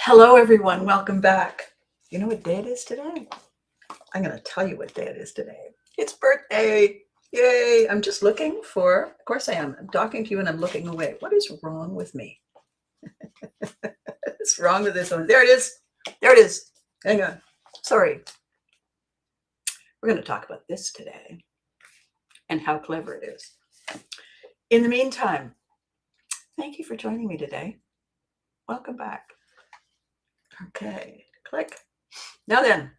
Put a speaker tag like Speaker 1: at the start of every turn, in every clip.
Speaker 1: Hello, everyone. Welcome back. You know what day it is today? I'm going to tell you what day it is today. It's birthday. Yay. I'm just looking for, of course I am. I'm talking to you and I'm looking away. What is wrong with me? What's wrong with this one? There it is. There it is. Hang on. Sorry. We're going to talk about this today and how clever it is. In the meantime, thank you for joining me today. Welcome back. Okay, click. Now then,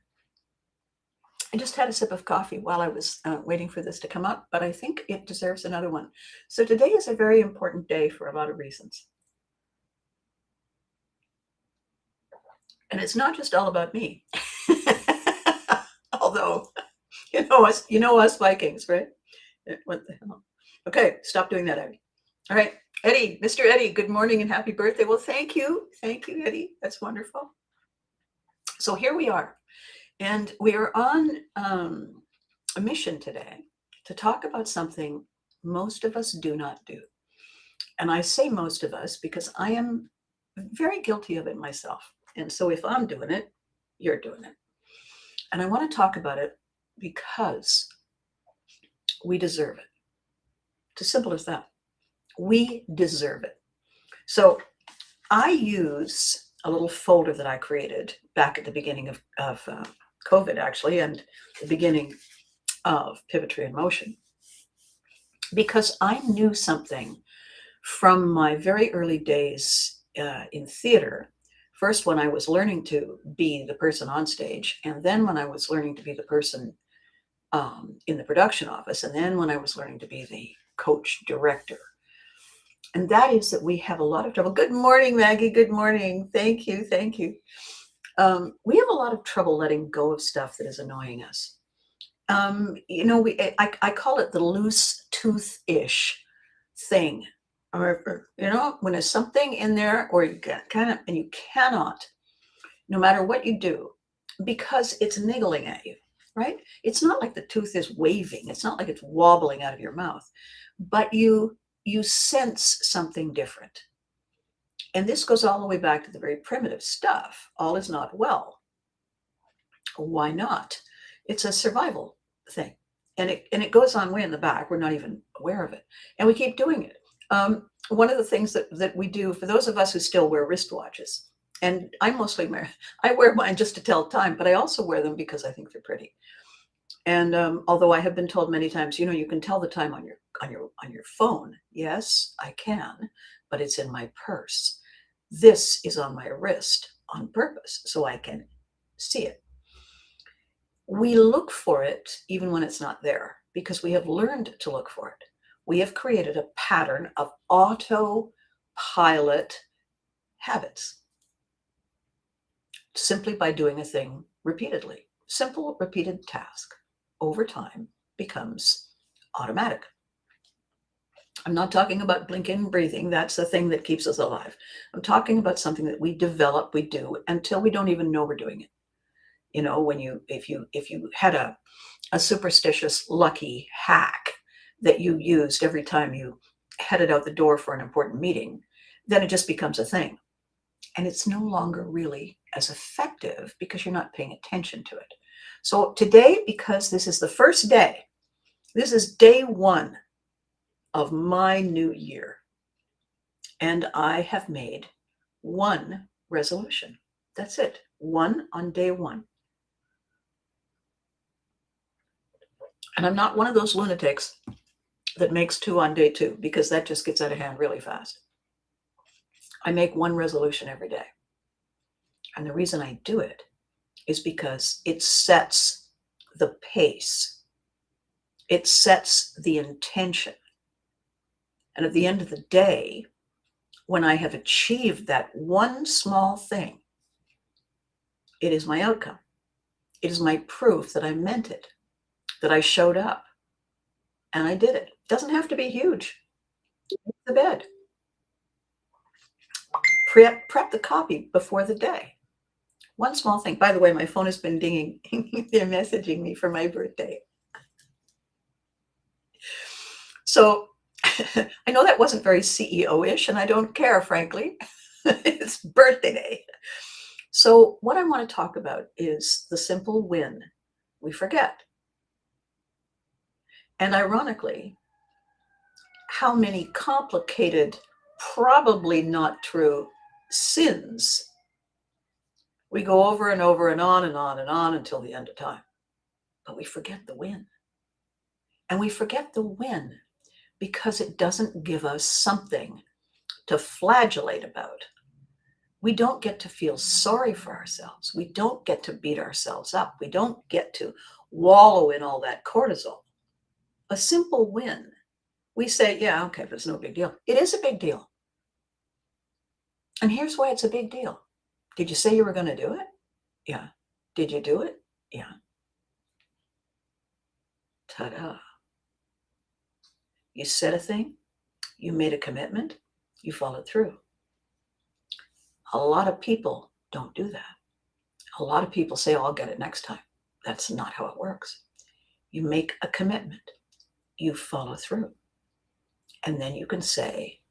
Speaker 1: I just had a sip of coffee while I was waiting for this to come up, but I think it deserves another one. So today is a very important day for a lot of reasons. And it's not just all about me. Although, you know us Vikings, right? What the hell? Okay, stop doing that, Eddie. All right, Eddie, Mr. Eddie, good morning and happy birthday. Well, thank you. Thank you, Eddie. That's wonderful. So here we are. And we are on a mission today to talk about something most of us do not do. And I say most of us because I am very guilty of it myself. And so if I'm doing it, you're doing it. And I want to talk about it because we deserve it. It's as simple as that. We deserve it. So I use a little folder that I created back at the beginning of COVID, actually, and the beginning of Pivotry in Motion, because I knew something from my very early days in theater. First, when I was learning to be the person on stage, and then when I was learning to be the person in the production office, and then when I was learning to be the coach director. And that is that we have a lot of trouble. Good morning, Maggie. Good morning. Thank you. Thank you. We have a lot of trouble letting go of stuff that is annoying us. I call it the loose tooth-ish thing. Or, when there's something in there, or you get and you cannot, no matter what you do, because it's niggling at you, right? It's not like the tooth is waving. It's not like it's wobbling out of your mouth, but you sense something different. And this goes all the way back to the very primitive stuff. All is not well. Why not? It's a survival thing. And it goes on way in the back. We're not even aware of it. And we keep doing it. One of the things that we do, for those of us who still wear wristwatches, and I wear mine just to tell time, but I also wear them because I think they're pretty. And although I have been told many times, you can tell the time on your phone. Yes, I can, but it's in my purse. This is on my wrist on purpose, so I can see it. We look for it even when it's not there because we have learned to look for it. We have created a pattern of autopilot habits simply by doing a thing repeatedly. Simple, repeated task over time becomes automatic. I'm not talking about blinking, breathing. That's the thing that keeps us alive. I'm talking about something that we develop, we do until we don't even know we're doing it. If you had a superstitious lucky hack that you used every time you headed out the door for an important meeting, then it just becomes a thing. And it's no longer really as effective because you're not paying attention to it. So today, because this is the first day, this is day one of my new year, and I have made one resolution. That's it. One on day one. And I'm not one of those lunatics that makes two on day two, because that just gets out of hand really fast. I make one resolution every day. And the reason I do it is because it sets the pace. It sets the intention. And at the end of the day, when I have achieved that one small thing, it is my outcome. It is my proof that I meant it, that I showed up, and I did it. It doesn't have to be huge. Make the bed. Prep the coffee before the day. One small thing. By the way, my phone has been dinging. They're messaging me for my birthday. So I know that wasn't very CEO-ish, and I don't care, frankly. It's birthday day. So what I want to talk about is the simple win we forget. And ironically, how many complicated, probably not true sins we go over and over and on and on and on until the end of time. But we forget the win. And we forget the win because it doesn't give us something to flagellate about. We don't get to feel sorry for ourselves. We don't get to beat ourselves up. We don't get to wallow in all that cortisol. A simple win. We say, yeah, okay, but it's no big deal. It is a big deal. And here's why it's a big deal. Did you say you were going to do it? Yeah. Did you do it? Yeah. Ta-da. You said a thing, you made a commitment, you followed through. A lot of people don't do that. A lot of people say, oh, I'll get it next time. That's not how it works. You make a commitment, you follow through, and then you can say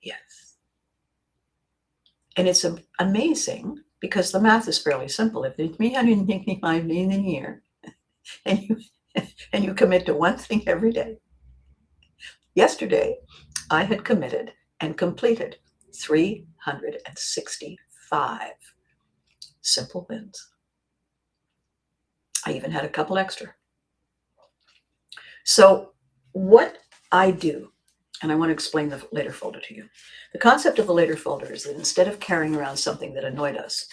Speaker 1: yes. And it's amazing because the math is fairly simple. If it's 365 days in a year and you commit to one thing every day. Yesterday, I had committed and completed 365 simple wins. I even had a couple extra. So what I do, and I want to explain the later folder to you. The concept of the later folder is that instead of carrying around something that annoyed us,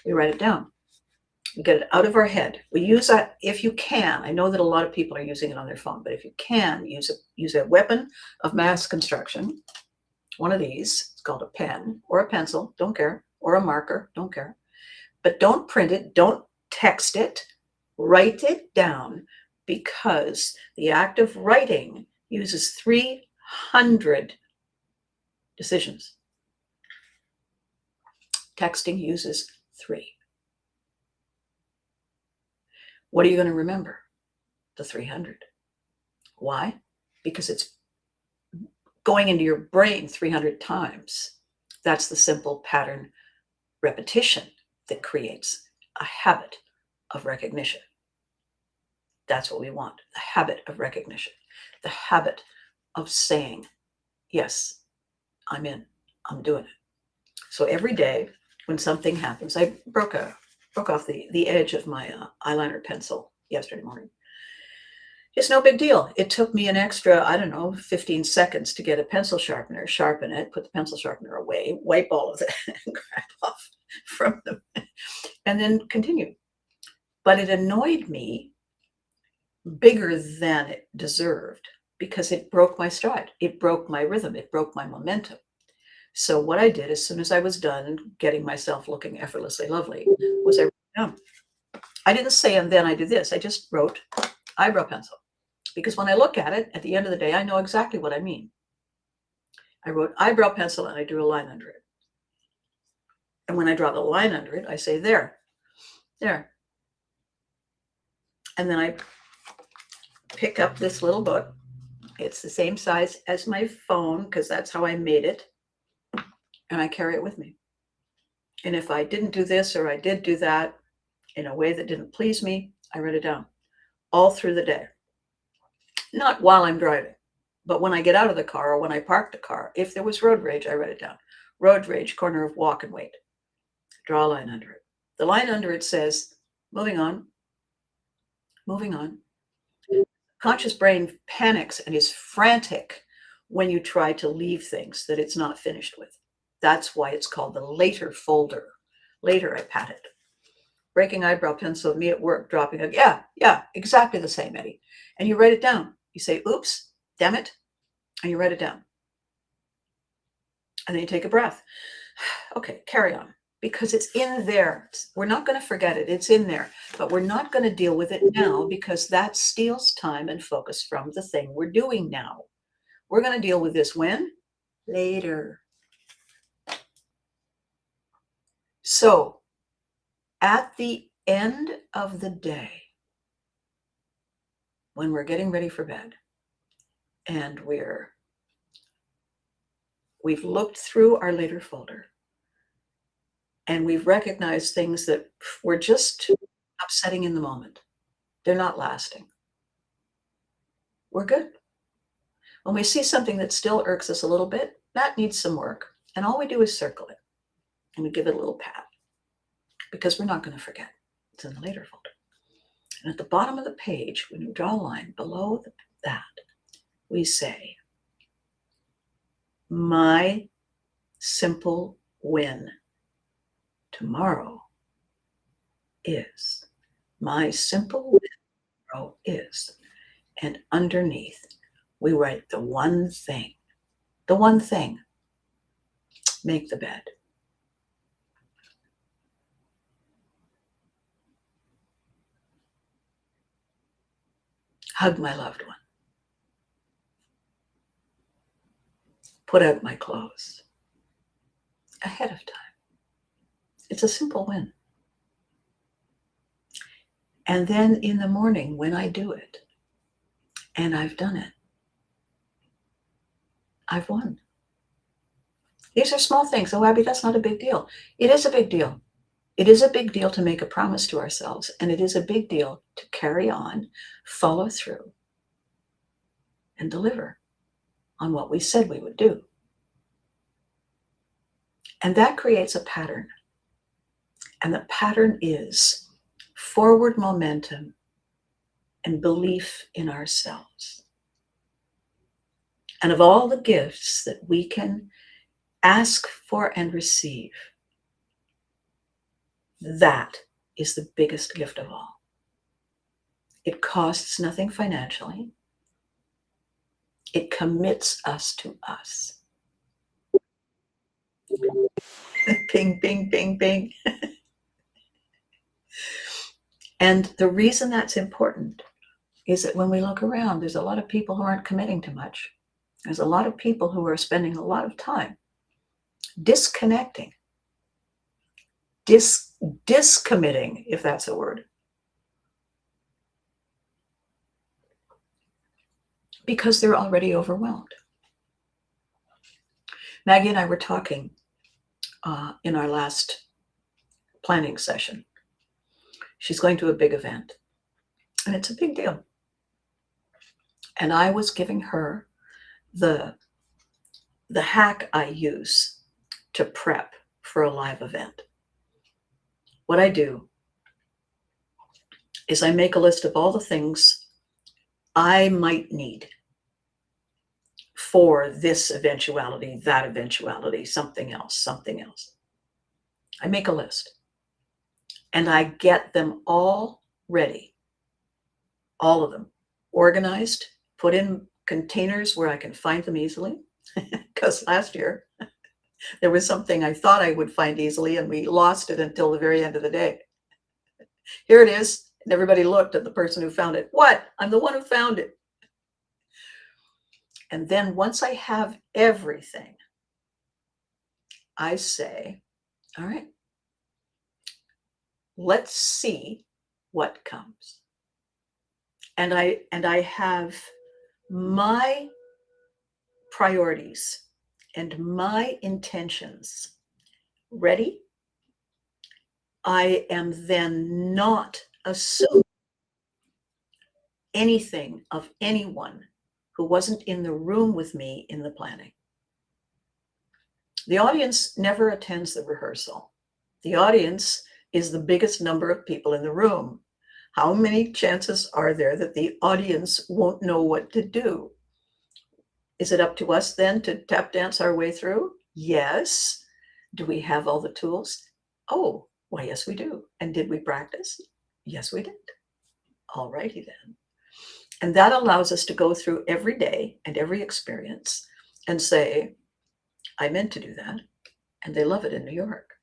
Speaker 1: we write it down. We get it out of our head. We use that if you can. I know that a lot of people are using it on their phone, but if you can, use a weapon of mass construction. One of these, it's called a pen or a pencil, don't care, or a marker, don't care. But don't print it, don't text it, write it down, because the act of writing uses 300 decisions. Texting uses 3. What are you going to remember? The 300. Why? Because it's going into your brain 300 times. That's the simple pattern repetition that creates a habit of recognition. That's what we want, the habit of recognition, the habit of saying, yes, I'm in, I'm doing it. So every day when something happens, I broke off the edge of my eyeliner pencil yesterday morning. It's no big deal. It took me an extra, 15 seconds to get a pencil sharpener, sharpen it, put the pencil sharpener away, wipe all of it, and grab off from them, and then continue. But it annoyed me bigger than it deserved because it broke my stride. It broke my rhythm. It broke my momentum. So what I did as soon as I was done getting myself looking effortlessly lovely was I wrote down. I didn't say, and then I do this. I just wrote eyebrow pencil. Because when I look at it, at the end of the day, I know exactly what I mean. I wrote eyebrow pencil and I drew a line under it. And when I draw the line under it, I say, there. And then I pick up this little book. It's the same size as my phone because that's how I made it. And I carry it with me. And if I didn't do this or I did do that in a way that didn't please me, I write it down all through the day. Not while I'm driving, but when I get out of the car or when I park the car. If there was road rage, I write it down. Road rage, corner of walk and wait. Draw a line under it. The line under it says, moving on. Conscious brain panics and is frantic when you try to leave things that it's not finished with. That's why it's called the later folder. Later, I pat it. Breaking eyebrow pencil, me at work, dropping it. Yeah, exactly the same, Eddie. And you write it down. You say, oops, damn it. And you write it down. And then you take a breath. Okay, carry on. Because it's in there. We're not going to forget it. It's in there. But we're not going to deal with it now because that steals time and focus from the thing we're doing now. We're going to deal with this when? Later. So, at the end of the day, when we're getting ready for bed and we've looked through our later folder, And we've recognized things that were just upsetting in the moment. They're not lasting. We're good. When we see something that still irks us a little bit, that needs some work. And all we do is circle it and we give it a little pat because we're not going to forget. It's in the later folder. And at the bottom of the page, when you draw a line below that, we say, my simple win tomorrow is. My simple win tomorrow is. And underneath, we write the one thing. The one thing. Make the bed. Hug my loved one. Put out my clothes. Ahead of time. It's a simple win. And then in the morning when I do it, and I've done it, I've won. These are small things. Oh, Abby, that's not a big deal. It is a big deal. It is a big deal to make a promise to ourselves, and it is a big deal to carry on, follow through, and deliver on what we said we would do. And that creates a pattern. And the pattern is forward momentum and belief in ourselves. And of all the gifts that we can ask for and receive, that is the biggest gift of all. It costs nothing financially. It commits us to us. Ping, ping, ping, ping. And the reason that's important is that when we look around, there's a lot of people who aren't committing to much. There's a lot of people who are spending a lot of time disconnecting, discommitting, if that's a word, because they're already overwhelmed. Maggie and I were talking in our last planning session. She's going to a big event, and it's a big deal. And I was giving her the hack I use to prep for a live event. What I do is I make a list of all the things I might need for this eventuality, that eventuality, something else, something else. I make a list and I get them all ready, all of them organized, put in containers where I can find them easily. Because last year there was something I thought I would find easily and we lost it until the very end of the day. Here it is. And everybody looked at the person who found it. What? I'm the one who found it. And then once I have everything, I say, all right, let's see what comes. And I have my priorities and my intentions ready. I am then not assuming anything of anyone who wasn't in the room with me in the planning. The audience never attends the rehearsal. The audience is the biggest number of people in the room. How many chances are there that the audience won't know what to do? Is it up to us then to tap dance our way through? Yes. Do we have all the tools? Oh, why, yes, we do. And did we practice? Yes, we did. All righty then. And that allows us to go through every day and every experience and say, I meant to do that. And they love it in New York.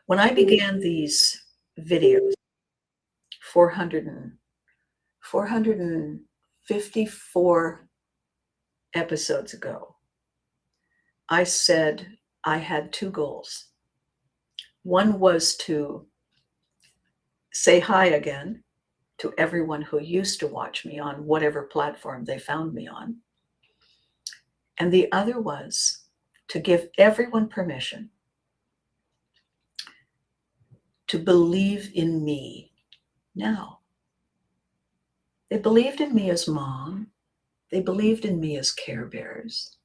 Speaker 1: When I began these videos, 454 episodes ago, I said I had two goals. One was to say hi again to everyone who used to watch me on whatever platform they found me on. And the other was to give everyone permission to believe in me now. They believed in me as mom. They believed in me as Care Bears.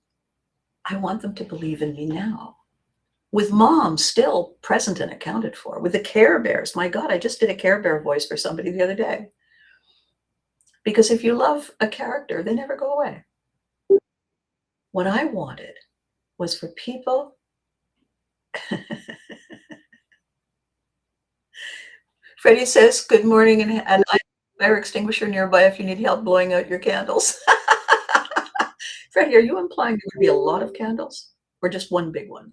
Speaker 1: I want them to believe in me now. With mom still present and accounted for. With the Care Bears, my God, I just did a Care Bear voice for somebody the other day. Because if you love a character, they never go away. What I wanted was for people Freddie says, good morning, and I fire extinguisher nearby if you need help blowing out your candles. Freddie, are you implying there would be a lot of candles or just one big one?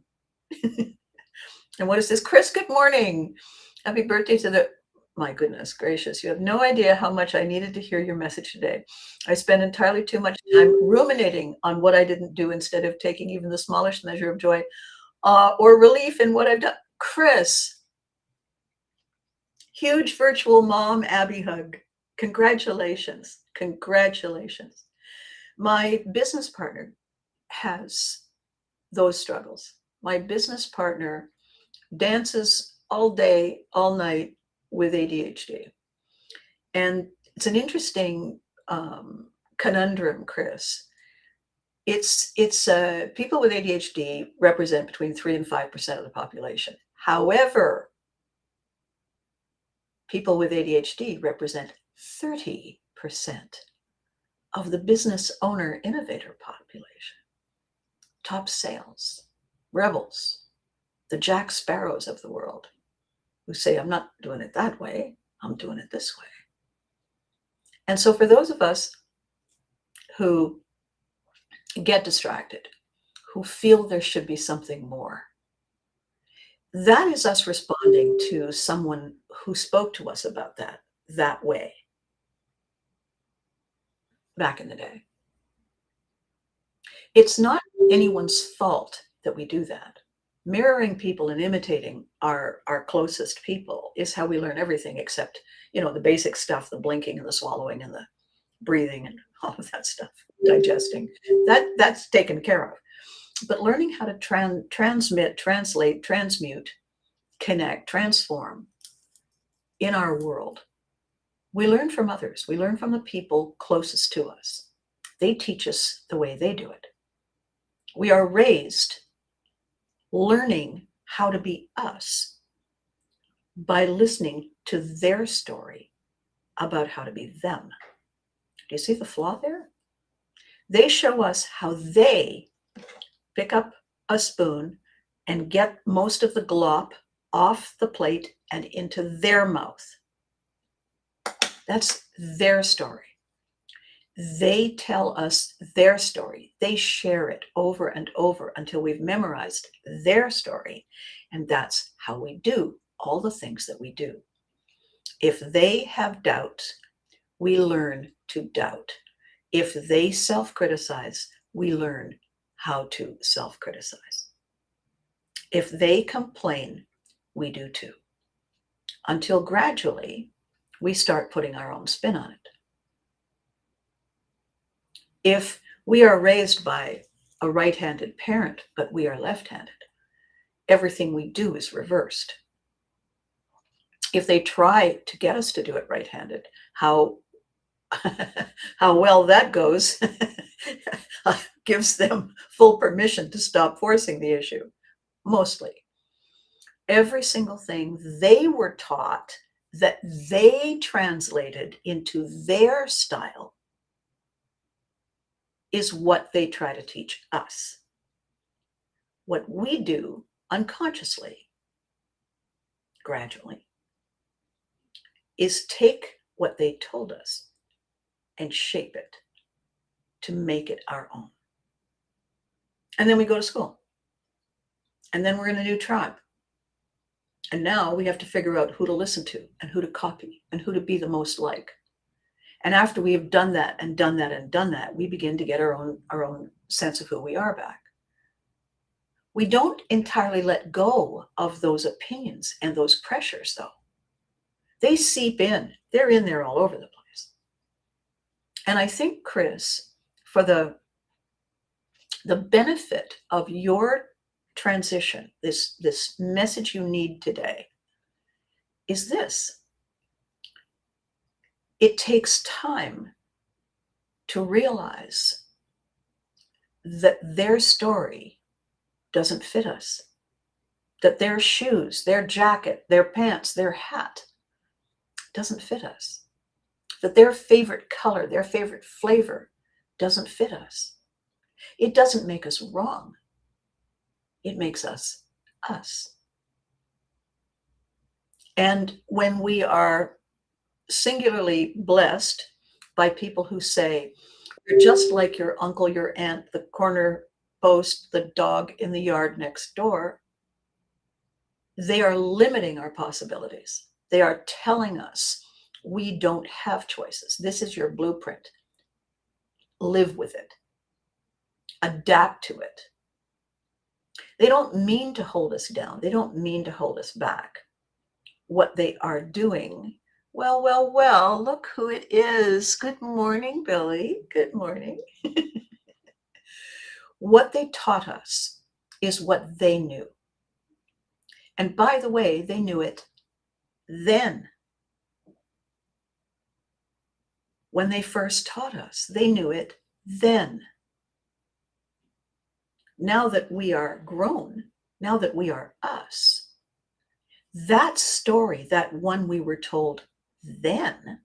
Speaker 1: And what is this? Chris, good morning. Happy birthday to the, my goodness gracious, you have no idea how much I needed to hear your message today. I spent entirely too much time ruminating on what I didn't do instead of taking even the smallest measure of joy or relief in what I've done. Chris, huge virtual mom Abby hug. Congratulations. Congratulations. My business partner has those struggles. My business partner dances all day, all night with ADHD. And it's an interesting conundrum, Chris. It's people with ADHD represent between 3 and 5% of the population. However, people with ADHD represent 30% of the business owner innovator population. Top sales, rebels, the Jack Sparrows of the world who say, I'm not doing it that way, I'm doing it this way. And so for those of us who get distracted, who feel there should be something more, that is us responding to someone who spoke to us about that way back in the day. It's not anyone's fault that we do that. Mirroring people and imitating our closest people is how we learn everything except, the basic stuff, the blinking and the swallowing and the breathing and all of that stuff, digesting. That's taken care of. But learning how to transmit, translate, transmute, connect, transform in our world, we learn from others. We learn from the people closest to us. They teach us the way they do it. We are raised learning how to be us by listening to their story about how to be them. Do you see the flaw there? They show us how they pick up a spoon and get most of the glop off the plate and into their mouth. That's their story. They tell us their story. They share it over and over until we've memorized their story. And that's how we do all the things that we do. If they have doubts, we learn to doubt. If they self-criticize, we learn how to self-criticize. If they complain, we do too. Until gradually, we start putting our own spin on it. If we are raised by a right-handed parent, but we are left-handed, everything we do is reversed. If they try to get us to do it right-handed, how well that goes gives them full permission to stop forcing the issue, mostly. Every single thing they were taught that they translated into their style is what they try to teach us. What we do unconsciously, gradually, is take what they told us and shape it to make it our own. And then we go to school. And then we're in a new tribe. And now we have to figure out who to listen to and who to copy and who to be the most like. And after we have done that and done that and done that, we begin to get our own sense of who we are back. We don't entirely let go of those opinions and those pressures, though. They seep in. They're in there all over the place. And I think, Chris, for the The benefit of your transition, this message you need today, is this. It takes time to realize that their story doesn't fit us, that their shoes, their jacket, their pants, their hat doesn't fit us, that their favorite color, their favorite flavor doesn't fit us. It doesn't make us wrong. It makes us us. And when we are singularly blessed by people who say, you're just like your uncle, your aunt, the corner post, the dog in the yard next door, they are limiting our possibilities. They are telling us we don't have choices. This is your blueprint. Live with it. Adapt to it. They don't mean to hold us down. They don't mean to hold us back. What they are doing, well, look who it is. Good morning, Billy. Good morning. What they taught us is what they knew. And by the way, they knew it then. When they first taught us, they knew it then. Now that we are grown, now that we are us, that story, that one we were told then,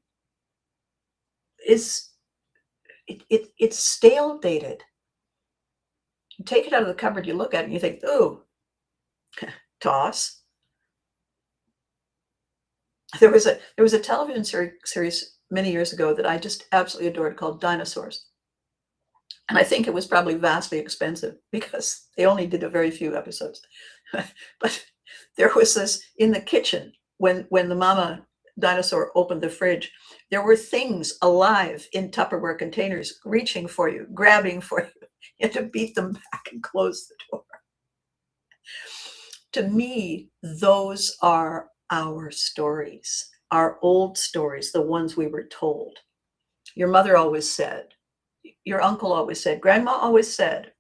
Speaker 1: it's stale dated. You take it out of the cupboard, you look at it and you think, ooh, toss. There was a television series many years ago that I just absolutely adored called Dinosaurs. And I think it was probably vastly expensive because they only did a very few episodes. But there was this in the kitchen when the mama dinosaur opened the fridge, there were things alive in Tupperware containers reaching for you, grabbing for you. You had to beat them back and close the door. To me, those are our stories, our old stories, the ones we were told. Your mother always said, your uncle always said, grandma always said,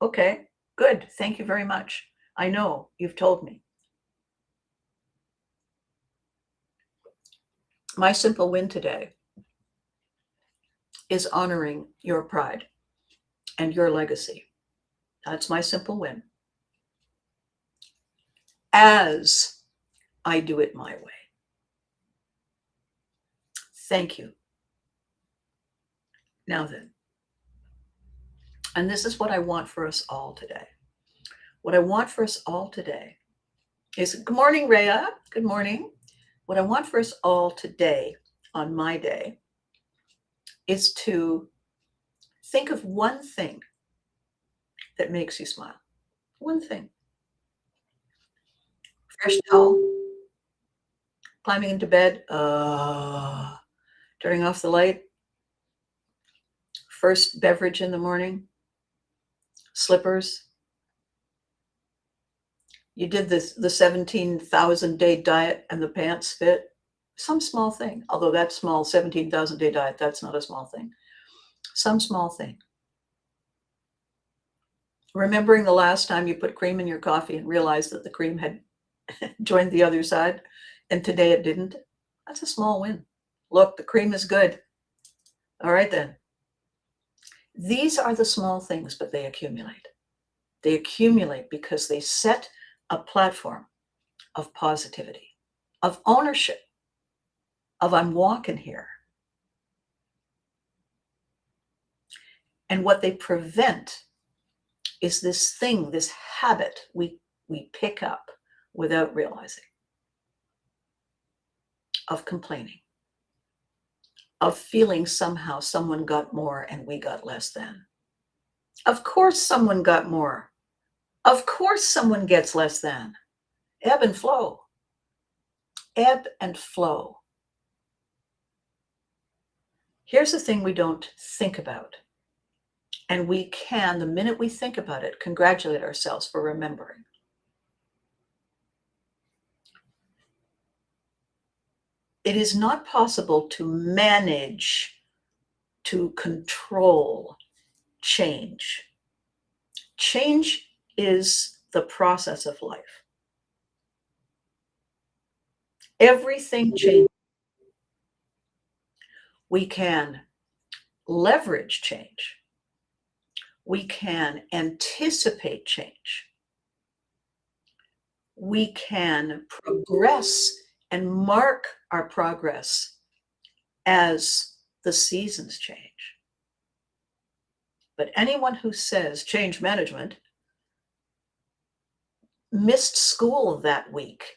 Speaker 1: okay, good, thank you very much. I know, you've told me. My simple win today is honoring your pride and your legacy. That's my simple win. As I do it my way. Thank you. Now then, and this is what I want for us all today. What I want for us all today is, good morning, Rhea. Good morning. What I want for us all today on my day is to think of one thing that makes you smile. One thing. Fresh towel, climbing into bed, turning off the light, first beverage in the morning, slippers. You did the 17,000 day diet and the pants fit. Some small thing, although that small 17,000 day diet, that's not a small thing. Some small thing. Remembering the last time you put cream in your coffee and realized that the cream had joined the other side and today it didn't, that's a small win. Look, the cream is good. All right then. These are the small things, but they accumulate. They accumulate because they set a platform of positivity, of ownership, of I'm walking here. And what they prevent is this thing, this habit we pick up without realizing, of complaining, of feeling somehow someone got more and we got less than. Of course someone got more. Of course someone gets less than. Ebb and flow. Ebb and flow. Here's the thing we don't think about. And we can, the minute we think about it, congratulate ourselves for remembering. It is not possible to manage, to control change. Change is the process of life. Everything changes. We can leverage change. We can anticipate change. We can progress and mark our progress as the seasons change. But anyone who says change management missed school that week.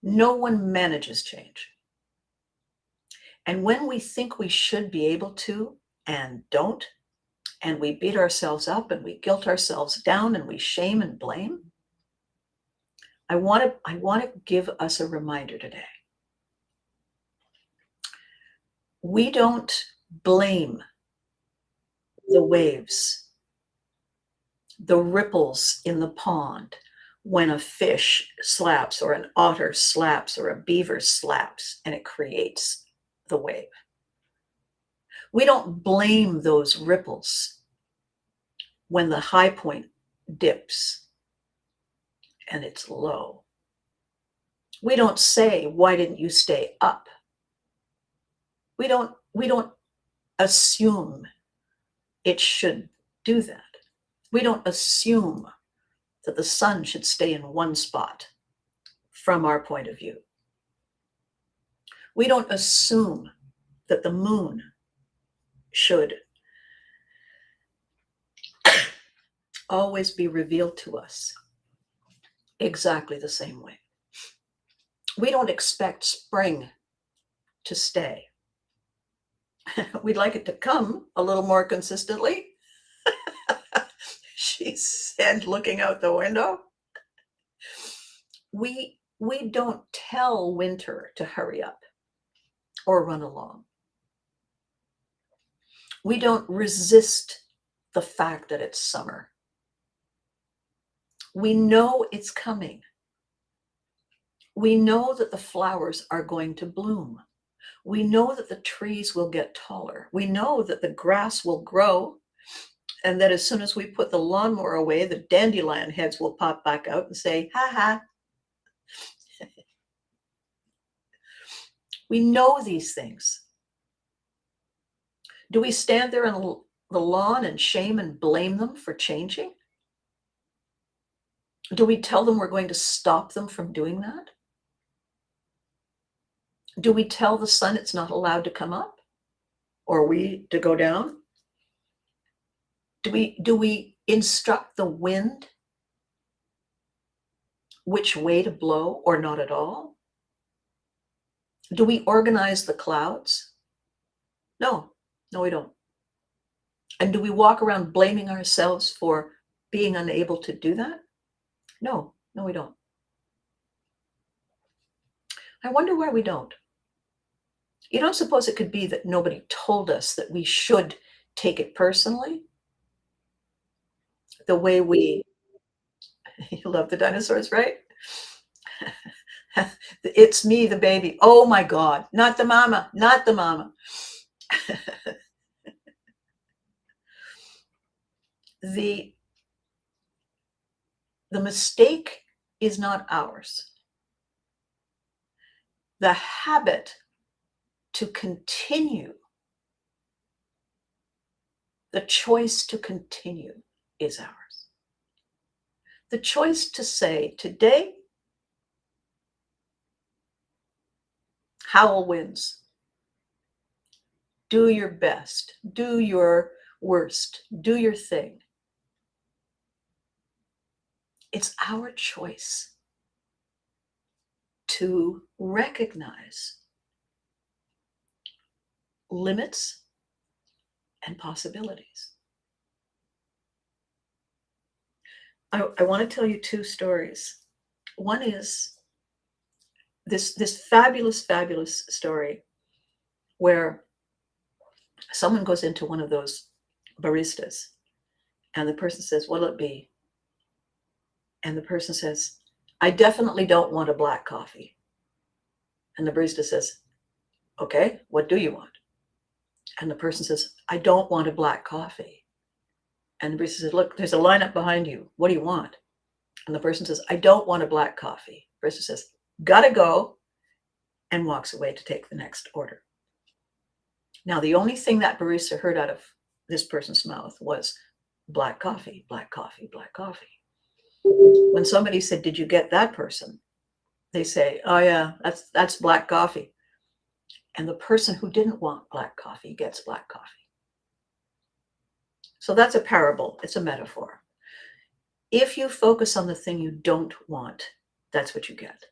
Speaker 1: No one manages change. And when we think we should be able to and don't, and we beat ourselves up and we guilt ourselves down and we shame and blame, I want to give us a reminder today. We don't blame the waves, the ripples in the pond when a fish slaps or an otter slaps or a beaver slaps and it creates the wave. We don't blame those ripples when the high point dips and it's low. We don't say, why didn't you stay up? We don't assume it should do that. We don't assume that the sun should stay in one spot from our point of view. We don't assume that the moon should always be revealed to us exactly the same way. We don't expect spring to stay. We'd like it to come a little more consistently. She said, looking out the window. We don't tell winter to hurry up or run along. We don't resist the fact that it's summer. We know it's coming. We know that the flowers are going to bloom. We know that the trees will get taller. We know that the grass will grow, and that as soon as we put the lawnmower away, the dandelion heads will pop back out and say, ha ha. We know these things. Do we stand there on the lawn and shame and blame them for changing? Do we tell them we're going to stop them from doing that? Do we tell the sun it's not allowed to come up or we to go down? Do we instruct the wind which way to blow or not at all? Do we organize the clouds? No, we don't. And do we walk around blaming ourselves for being unable to do that? No, we don't. I wonder why we don't. You don't suppose it could be that nobody told us that we should take it personally? The way we, you love the dinosaurs, right? It's me, the baby. Oh my God, not the mama, not the mama. The mistake is not ours. The habit to continue, the choice to continue is ours. The choice to say, today, Howell wins. Do your best, do your worst, do your thing. It's our choice to recognize limits and possibilities. I want to tell you two stories. One is this fabulous story where someone goes into one of those baristas and the person says, what'll it be? And the person says, I definitely don't want a black coffee. And the barista says, okay, what do you want? And the person says, I don't want a black coffee. And the barista says, look, there's a lineup behind you. What do you want? And the person says, I don't want a black coffee. The barista says, gotta go, and walks away to take the next order. Now, the only thing that barista heard out of this person's mouth was black coffee, black coffee, black coffee. When somebody said, did you get that person? They say, oh yeah, that's black coffee. And the person who didn't want black coffee gets black coffee. So that's a parable. It's a metaphor. If you focus on the thing you don't want, that's what you get.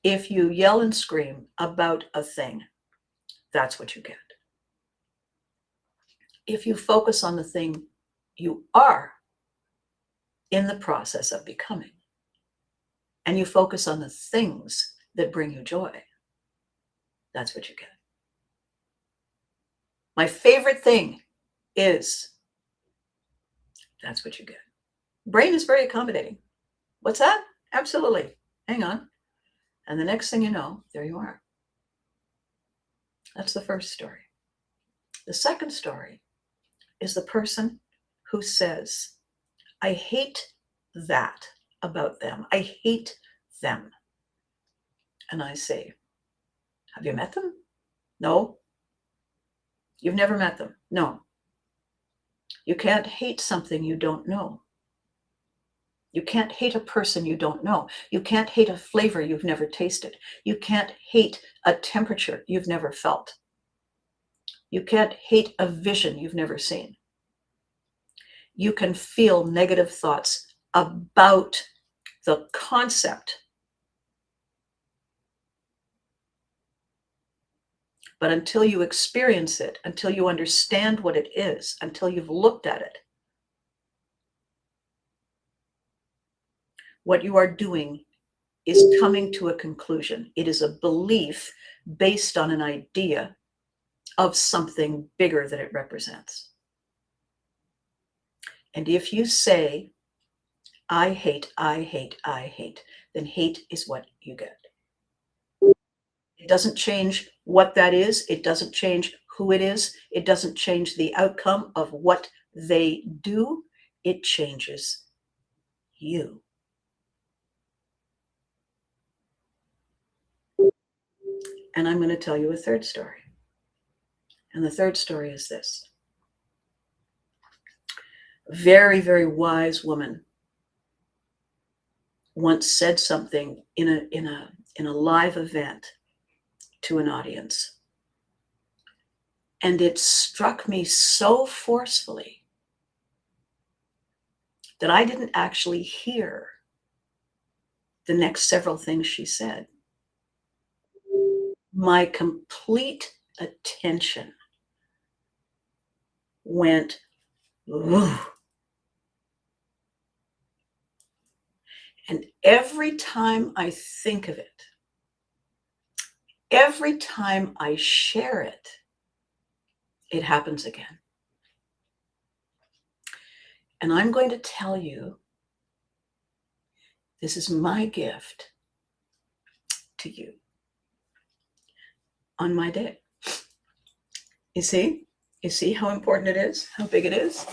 Speaker 1: If you yell and scream about a thing, that's what you get. If you focus on the thing you are in the process of becoming, and you focus on the things that bring you joy, that's what you get. My favorite thing is, that's what you get. Brain is very accommodating. What's that? Absolutely. Hang on. And the next thing you know, there you are. That's the first story. The second story is the person who says, I hate that about them. I hate them. And I say, have you met them? No. You've never met them? No. You can't hate something you don't know. You can't hate a person you don't know. You can't hate a flavor you've never tasted. You can't hate a temperature you've never felt. You can't hate a vision you've never seen. You can feel negative thoughts about the concept, but until you experience it, until you understand what it is, until you've looked at it, what you are doing is coming to a conclusion. It is a belief based on an idea of something bigger that it represents. And if you say, I hate, I hate, I hate, then hate is what you get. It doesn't change what that is. It doesn't change who it is. It doesn't change the outcome of what they do. It changes you. And I'm going to tell you a third story. And the third story is this. Very, very wise woman once said something in a live event to an audience. And it struck me so forcefully that I didn't actually hear the next several things she said. My complete attention went, ooh. And every time I think of it, every time I share it, it happens again. And I'm going to tell you, this is my gift to you on my day. You see how important it is, how big it is?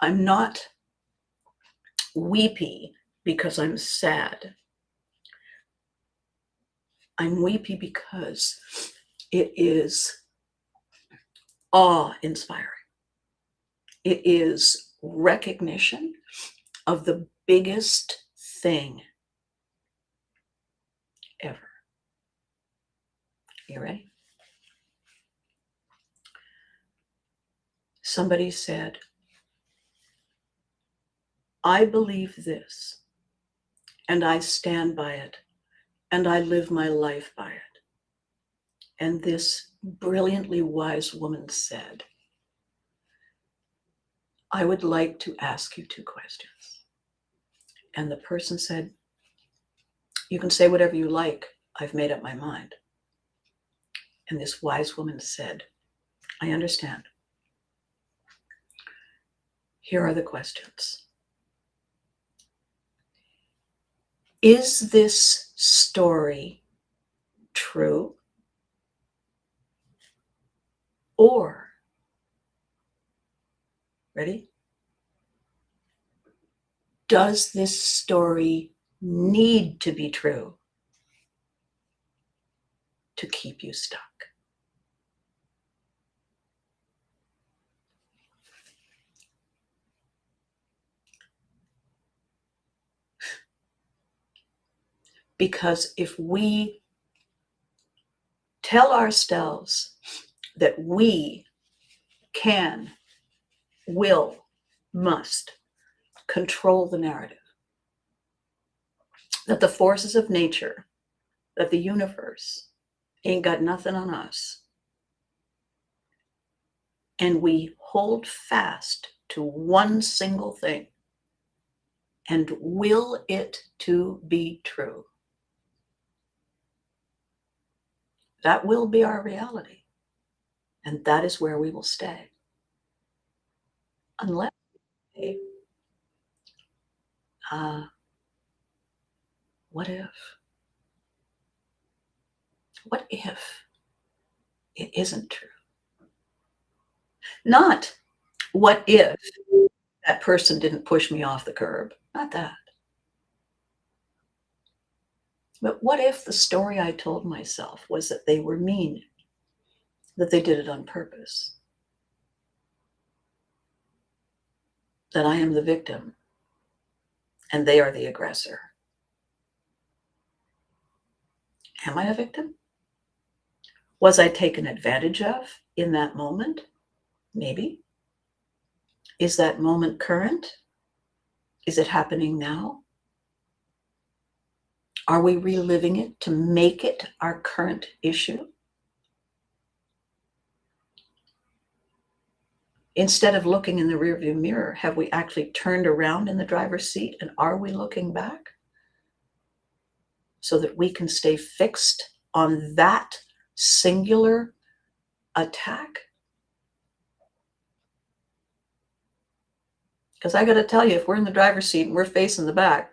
Speaker 1: I'm not weepy because I'm sad. I'm weepy because it is awe-inspiring. It is recognition of the biggest thing ever. You ready? Somebody said, I believe this, and I stand by it, and I live my life by it. And this brilliantly wise woman said, I would like to ask you 2 questions. And the person said, you can say whatever you like. I've made up my mind. And this wise woman said, I understand. Here are the questions. Is this story true? Or Ready? Does this story need to be true to keep you stuck? Because if we tell ourselves that we can, will, must control the narrative, that the forces of nature, that the universe ain't got nothing on us, and we hold fast to one single thing and will it to be true, that will be our reality. And that is where we will stay. Unless what if? What if it isn't true? Not what if that person didn't push me off the curb? Not that. But what if the story I told myself was that they were mean, that they did it on purpose, that I am the victim and they are the aggressor? Am I a victim? Was I taken advantage of in that moment? Maybe. Is that moment current? Is it happening now? Are we reliving it to make it our current issue? Instead of looking in the rearview mirror, have we actually turned around in the driver's seat, and are we looking back so that we can stay fixed on that singular attack? Because I got to tell you, if we're in the driver's seat and we're facing the back,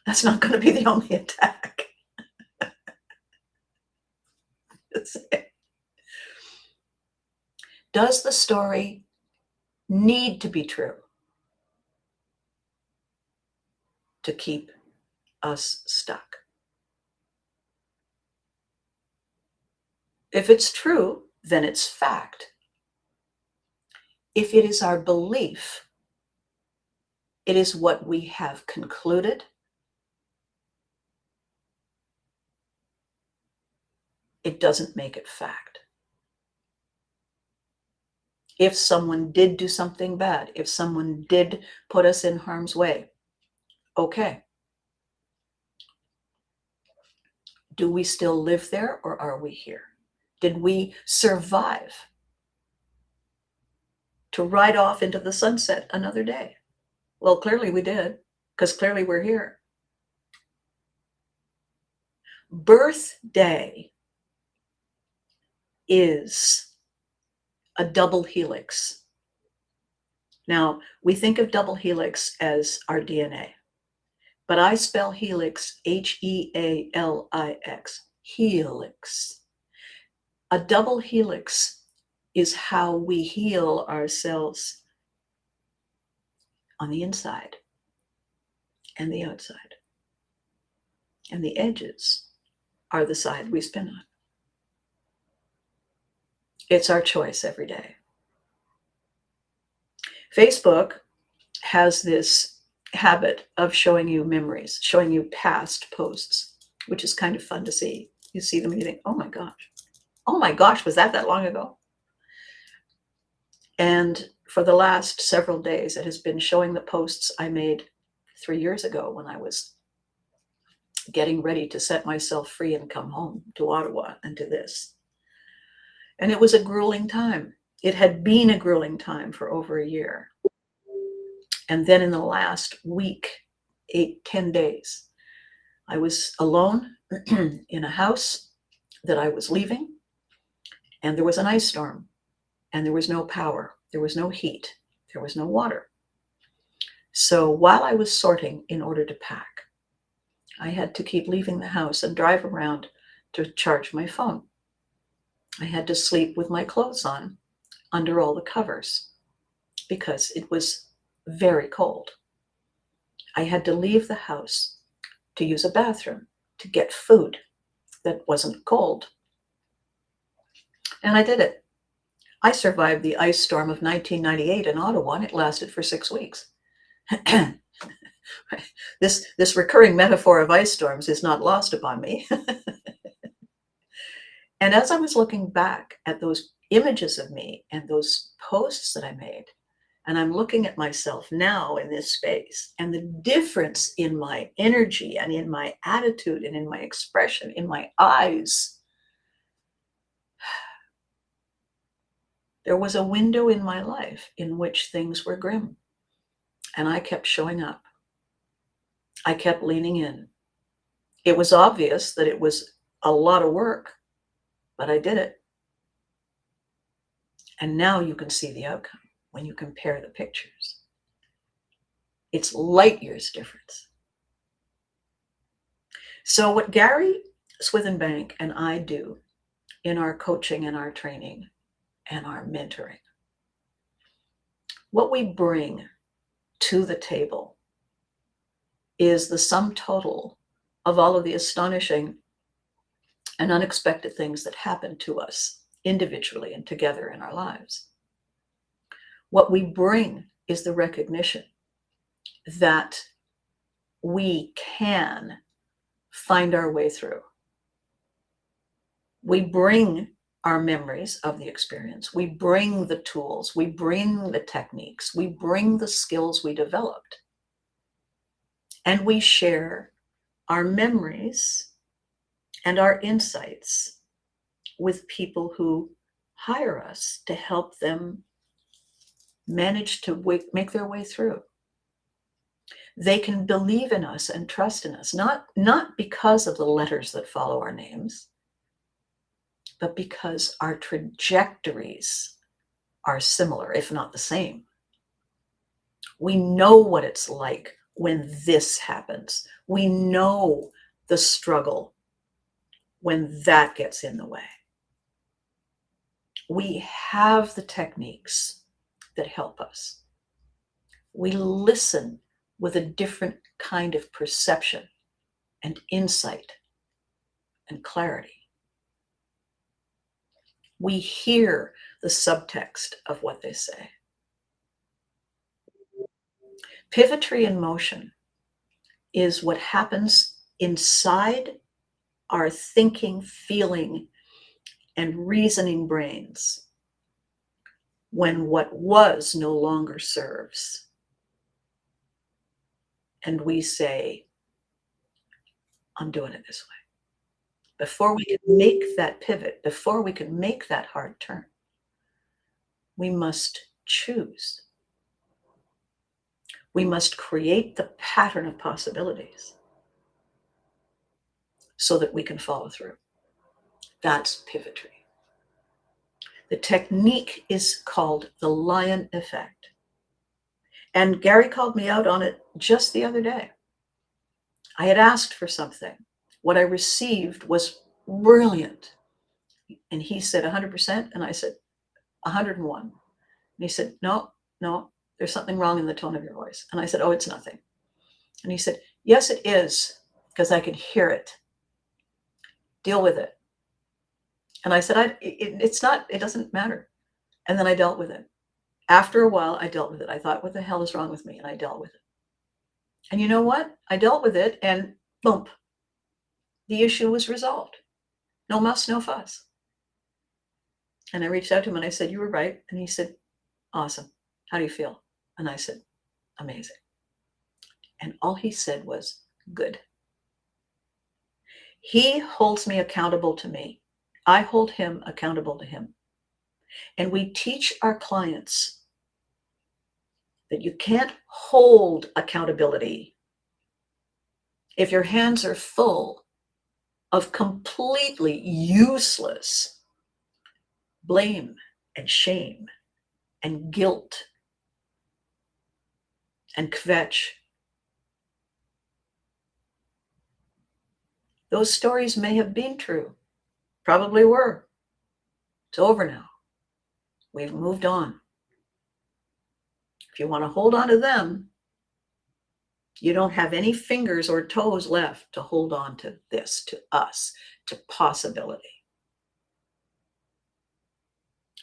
Speaker 1: that's not going to be the only attack. Does the story need to be true to keep us stuck? If it's true, then it's fact. If it is our belief, it is what we have concluded, it doesn't make it fact. If someone did do something bad, if someone did put us in harm's way, okay. Do we still live there, or are we here? Did we survive to ride off into the sunset another day? Well, clearly we did, because clearly we're here. Birthday is a double helix. Now, we think of double helix as our DNA, but I spell helix H-E-A-L-I-X, helix. A double helix is how we heal ourselves on the inside and the outside. And the edges are the side we spin on. It's our choice every day. Facebook has this habit of showing you memories, showing you past posts, which is kind of fun to see. You see them and you think, oh my gosh, was that long ago? And for the last several days, it has been showing the posts I made 3 years ago when I was getting ready to set myself free and come home to Ottawa and to this. And it was a grueling time. It had been a grueling time for over a year. And then in the last week, 8-10 days, I was alone in a house that I was leaving, and there was an ice storm, and there was no power, there was no heat, there was no water. So while I was sorting in order to pack, I had to keep leaving the house and drive around to charge my phone. I had to sleep with my clothes on under all the covers. because it was very cold. I had to leave the house to use a bathroom to get food that wasn't cold. And I did it. I survived the ice storm of 1998 in Ottawa, and it lasted for 6 weeks. This recurring metaphor of ice storms is not lost upon me. And as I was looking back at those images of me and those posts that I made, and I'm looking at myself now in this space, and the difference in my energy and in my attitude and in my expression, in my eyes, there was a window in my life in which things were grim. And I kept showing up. I kept leaning in. It was obvious that it was a lot of work, but I did it. And now you can see the outcome when you compare the pictures. It's light years difference. So what Gary Swithenbank and I do in our coaching and our training and our mentoring, what we bring to the table is the sum total of all of the astonishing and unexpected things that happen to us individually and together in our lives. What we bring is the recognition that we can find our way through. We bring our memories of the experience. We bring the tools. We bring the techniques. We bring the skills we developed. And we share our memories and our insights with people who hire us to help them manage to make their way through. They can believe in us and trust in us, not because of the letters that follow our names, but because our trajectories are similar, if not the same. We know what it's like when this happens. We know the struggle when that gets in the way. We have the techniques that help us. We listen with a different kind of perception and insight and clarity. We hear the subtext of what they say. Pivotry in motion is what happens inside our thinking, feeling, and reasoning brains when what was no longer serves. And we say, I'm doing it this way. Before we can make that pivot, before we can make that hard turn, we must choose. We must create the pattern of possibilities so that we can follow through. That's pivotry. The technique is called the Lion Effect. And Gary called me out on it just the other day. I had asked for something. What I received was brilliant. And he said 100%, and I said 101. And he said, no, there's something wrong in the tone of your voice. And I said, oh, it's nothing. And he said, yes, it is, because I can hear it. Deal with it. And I said, it doesn't matter. And then I dealt with it. After a while, I dealt with it. I thought, what the hell is wrong with me? And I dealt with it. And you know what? I dealt with it, and boom, the issue was resolved. No muss, no fuss. And I reached out to him and I said, you were right. And he said, awesome. How do you feel? And I said, amazing. And all he said was, good. He holds me accountable to me. I hold him accountable to him. And we teach our clients that you can't hold accountability if your hands are full of completely useless blame and shame and guilt and kvetch. Those stories may have been true, probably were. It's over now. We've moved on. If you want to hold on to them, you don't have any fingers or toes left to hold on to this, to us, to possibility.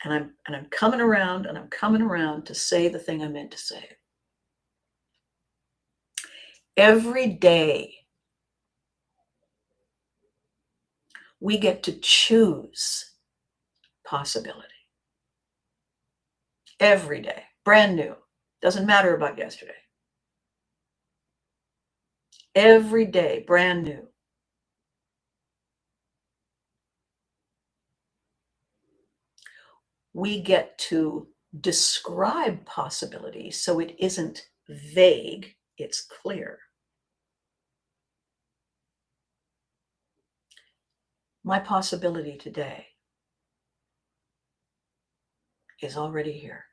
Speaker 1: And I'm coming around, and I'm coming around to say the thing I meant to say. Every day we get to choose possibility. Every day, brand new. Doesn't matter about yesterday. Every day, brand new. We get to describe possibility so it isn't vague, it's clear. My possibility today is already here.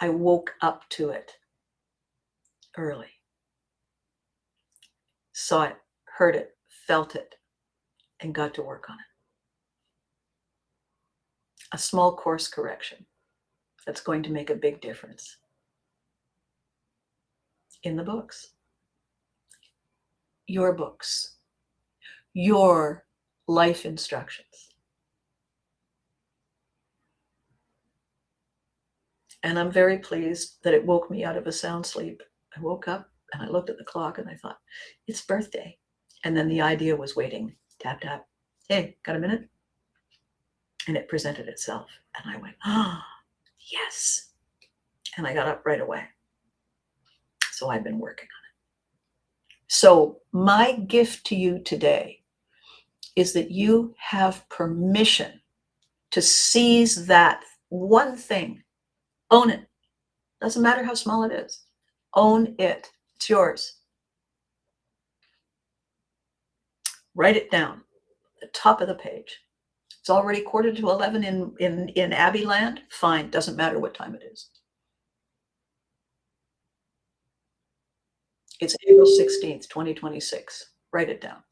Speaker 1: I woke up to it early, saw it, heard it, felt it, and got to work on it. A small course correction that's going to make a big difference in the books. Your books, your life instructions. And I'm very pleased that it woke me out of a sound sleep. I woke up and I looked at the clock and I thought, it's birthday. And then the idea was waiting, tap, tap. Hey, got a minute? And it presented itself. And I went, ah, oh, yes. And I got up right away. So I've been working on it. So my gift to you today is that you have permission to seize that one thing. Own it. Doesn't matter how small it is. Own it. It's yours. Write it down. The top of the page. It's already 10:45 in Abbey land. Fine. Doesn't matter what time it is. It's April 16th, 2026. Write it down.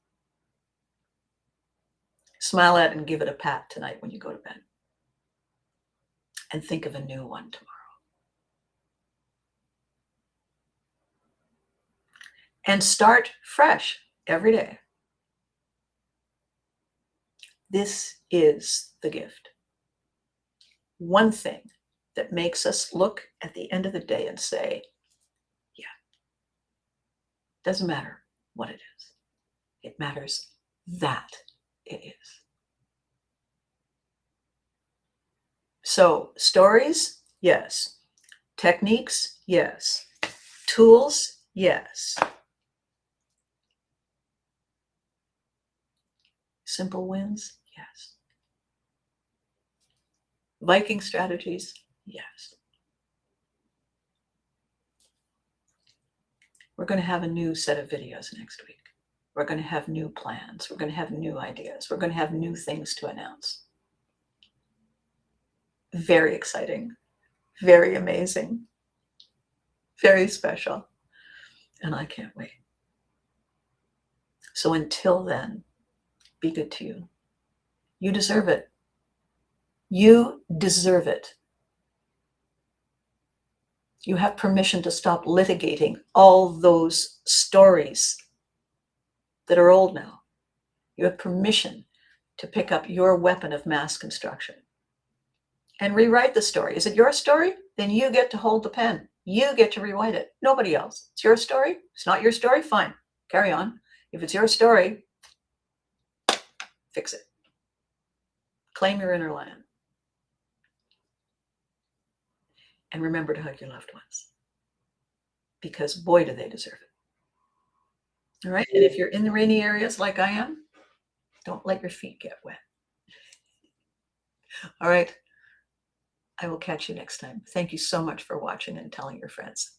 Speaker 1: Smile at it and give it a pat tonight when you go to bed. And think of a new one tomorrow. And start fresh every day. This is the gift. One thing that makes us look at the end of the day and say, yeah, doesn't matter what it is. It matters that it is. So stories, yes. Techniques, yes. Tools, yes. Simple wins, yes. Viking strategies, yes. We're going to have a new set of videos next week. We're going to have new plans. We're going to have new ideas. We're going to have new things to announce. Very exciting, very amazing, very special. And I can't wait. So until then, be good to you. You deserve it. You deserve it. You have permission to stop litigating all those stories that are old now. You have permission to pick up your weapon of mass construction and rewrite the story. Is it your story? Then you get to hold the pen. You get to rewrite it. Nobody else. It's your story. It's not your story. Fine. Carry on. If it's your story, fix it. Claim your inner lion. And remember to hug your loved ones. Because boy, do they deserve it. All right. And if you're in the rainy areas like I am, don't let your feet get wet. All right. I will catch you next time. Thank you so much for watching and telling your friends.